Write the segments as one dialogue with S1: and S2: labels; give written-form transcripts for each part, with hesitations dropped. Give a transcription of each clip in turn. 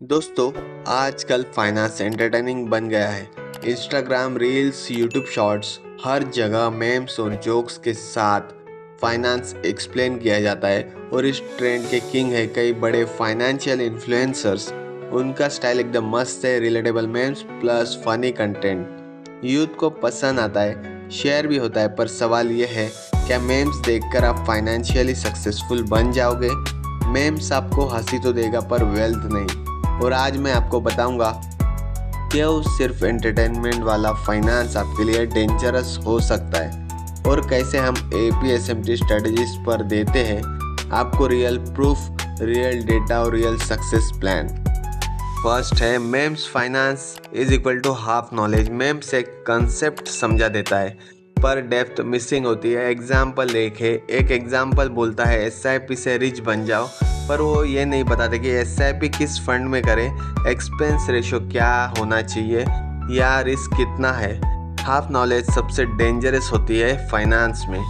S1: दोस्तों, आजकल finance entertaining बन गया है। इंस्टाग्राम रील्स, यूट्यूब शॉर्ट्स, हर जगह मेम्स और जोक्स के साथ फाइनेंस एक्सप्लेन किया जाता है और इस ट्रेंड के किंग है कई बड़े फाइनेंशियल इन्फ्लुएंसर्स। उनका स्टाइल एकदम मस्त है, relatable memes plus funny content youth को पसंद आता है, शेयर भी होता है। पर सवाल यह है, क्या मेम्स देखकर आप फाइनेंशियली सक्सेसफुल बन जाओगे? मेम्स आपको हंसी तो देगा पर वेल्थ नहीं। और आज मैं आपको बताऊंगा क्यों सिर्फ एंटरटेनमेंट वाला फाइनेंस आपके लिए डेंजरस हो सकता है और कैसे हम एपीएसएमटी स्ट्रेटजीज पर देते हैं आपको रियल प्रूफ, रियल डेटा और रियल सक्सेस प्लान। फर्स्ट है memes finance is equal to half knowledge. Memes एक कंसेप्ट समझा देता है पर डेप्थ मिसिंग होती है। एग्जाम्पल देखे, एक एग्जाम्पल बोलता है एसआईपी से रिच बन जाओ, पर वो ये नहीं बताते कि एसआईपी किस फंड में करें, एक्सपेंस रेशो क्या होना चाहिए या रिस्क कितना है। हाफ नॉलेज सबसे डेंजरस होती है फाइनेंस में।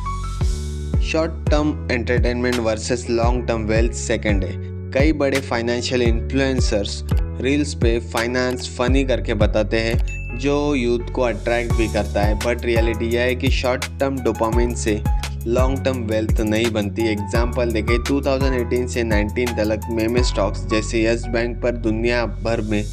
S1: Short term entertainment versus long term wealth second है। कई बड़े फाइनेंशियल इन्फ्लुएंसर्स रील्स पे फाइनेंस फनी करके बताते हैं जो यूथ को अट्रैक्ट भी करता है, बट रियलिटी यह है कि शॉर्ट टर्म डोपामिन से लॉन्ग टर्म वेल्थ नहीं बनती। एग्जाम्पल देखें, 2018 से 19 तक मेमे स्टॉक्स जैसे यस बैंक पर दुनिया भर में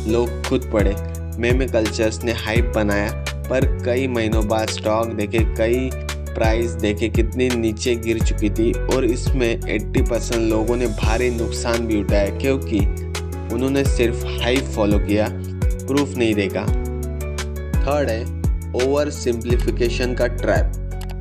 S1: लोग खुद पड़े। मेमे कल्चर्स ने हाइप बनाया, पर कई महीनों बाद स्टॉक देखे, कई प्राइस देखे कितनी नीचे गिर चुकी थी और इसमें 80% लोगों ने भारी नुकसान भी उठाया क्योंकि उन्होंने सिर्फ हाइप फॉलो किया, प्रूफ नहीं देखा। थर्ड है ओवर सिंप्लीफिकेशन का ट्रैप।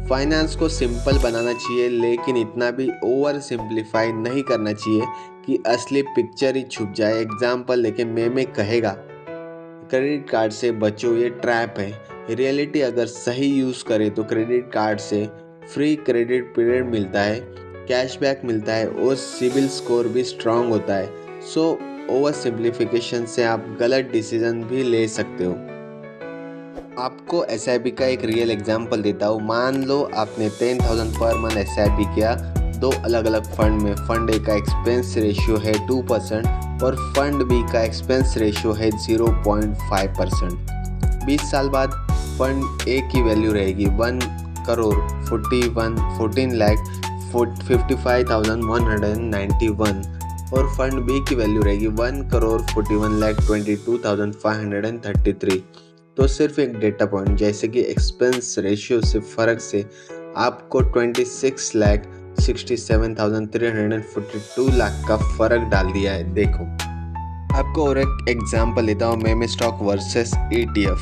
S1: फाइनेंस को सिंपल बनाना चाहिए लेकिन इतना भी ओवर सिंप्लीफाई नहीं करना चाहिए कि असली पिक्चर ही छुप जाए। एग्जाम्पल लेके मेमे कहेगा क्रेडिट कार्ड से बचो, ये ट्रैप है। रियलिटी अगर सही यूज़ करे तो क्रेडिट कार्ड से फ्री क्रेडिट पीरियड मिलता है, कैशबैक मिलता है और सिबिल स्कोर भी स्ट्रांग होता है। सो ओवर सिंप्लीफिकेशन से आप गलत डिसीजन भी ले सकते हो। आपको एसआईपी का एक रियल एग्जांपल देता हूँ। मान लो आपने 10,000 पर मंथ एसआईपी किया दो अलग अलग फंड में। फंड ए का एक्सपेंस रेशियो है 2% और फंड बी का एक्सपेंस रेशियो है 0.5%। 20 साल बाद फंड ए की वैल्यू रहेगी 1 करोड़ 14 लाख 55,191 और फंड बी की वैल्यू रहेगी 1 करोड़ 41 लाख 22,533। तो सिर्फ एक डेटा पॉइंट जैसे कि एक्सपेंस रेशियो से फ़र्क से आपको 26 लाख 67,342 लाख का फ़र्क डाल दिया है। देखो, आपको और एक एग्जांपल लेता हूँ, meme stock versus ETF।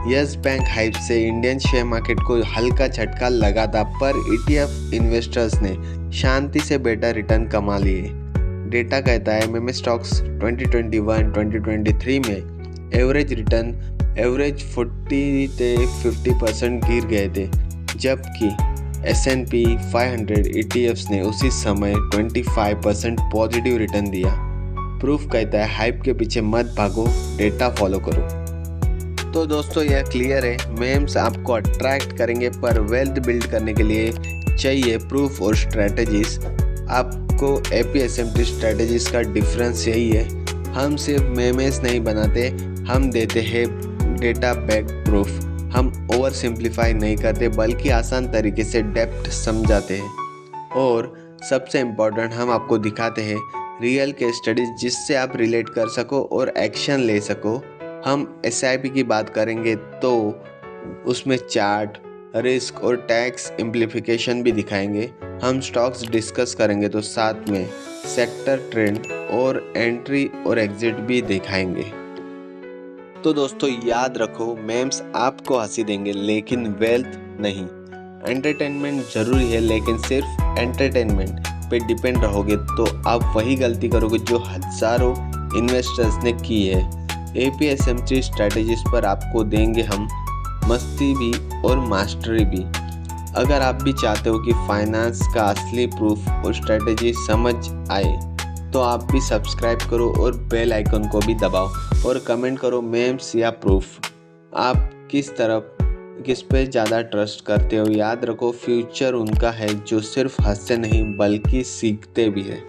S1: Yes Bank hype से इंडियन शेयर मार्केट को हल्का झटका लगा था, पर ETF इन्वेस्टर्स ने शांति से बेटर रिटर्न कमा लिए। डेटा कहता है मेमे स्टॉक्स 2021-2023 में एवरेज रिटर्न 40 से 50% गिर गए थे, जबकि S&P 500 ETFs ने उसी समय 25% पॉजिटिव रिटर्न दिया। प्रूफ कहता है हाइप के पीछे मत भागो, डेटा फॉलो करो। तो दोस्तों, यह क्लियर है, मेम्स आपको अट्रैक्ट करेंगे पर वेल्थ बिल्ड करने के लिए चाहिए प्रूफ और स्ट्रेटजीज। आपको एपीएसएमटी स्ट्रेटजीज का डिफरेंस यही है, हम सिर्फ मेमेस नहीं बनाते, हम देते हैं डेटा बैक प्रूफ। हम ओवर सिंप्लीफाई नहीं करते बल्कि आसान तरीके से डेप्थ समझाते हैं और सबसे इम्पोर्टेंट, हम आपको दिखाते हैं रियल केस स्टडीज जिससे आप रिलेट कर सको और एक्शन ले सको। हम एसआईपी की बात करेंगे तो उसमें चार्ट, रिस्क और टैक्स इम्प्लीफिकेशन भी दिखाएंगे। हम स्टॉक्स डिस्कस करेंगे तो साथ में सेक्टर ट्रेंड और एंट्री और एग्जिट भी दिखाएंगे। तो दोस्तों, याद रखो, मेम्स आपको हंसी देंगे लेकिन वेल्थ नहीं। एंटरटेनमेंट ज़रूरी है लेकिन सिर्फ एंटरटेनमेंट पे डिपेंड रहोगे तो आप वही गलती करोगे जो हज़ारों इन्वेस्टर्स ने की है। एपीएसएमटी स्ट्रैटेजीज पर आपको देंगे हम मस्ती भी और मास्टरी भी। अगर आप भी चाहते हो कि फाइनेंस का असली प्रूफ और स्ट्रैटेजी समझ आए तो आप भी सब्सक्राइब करो और बेल आइकन को भी दबाओ और कमेंट करो मेम्स या प्रूफ। आप किस पे ज़्यादा ट्रस्ट करते हो। याद रखो, फ्यूचर उनका है जो सिर्फ हंसते नहीं बल्कि सीखते भी है।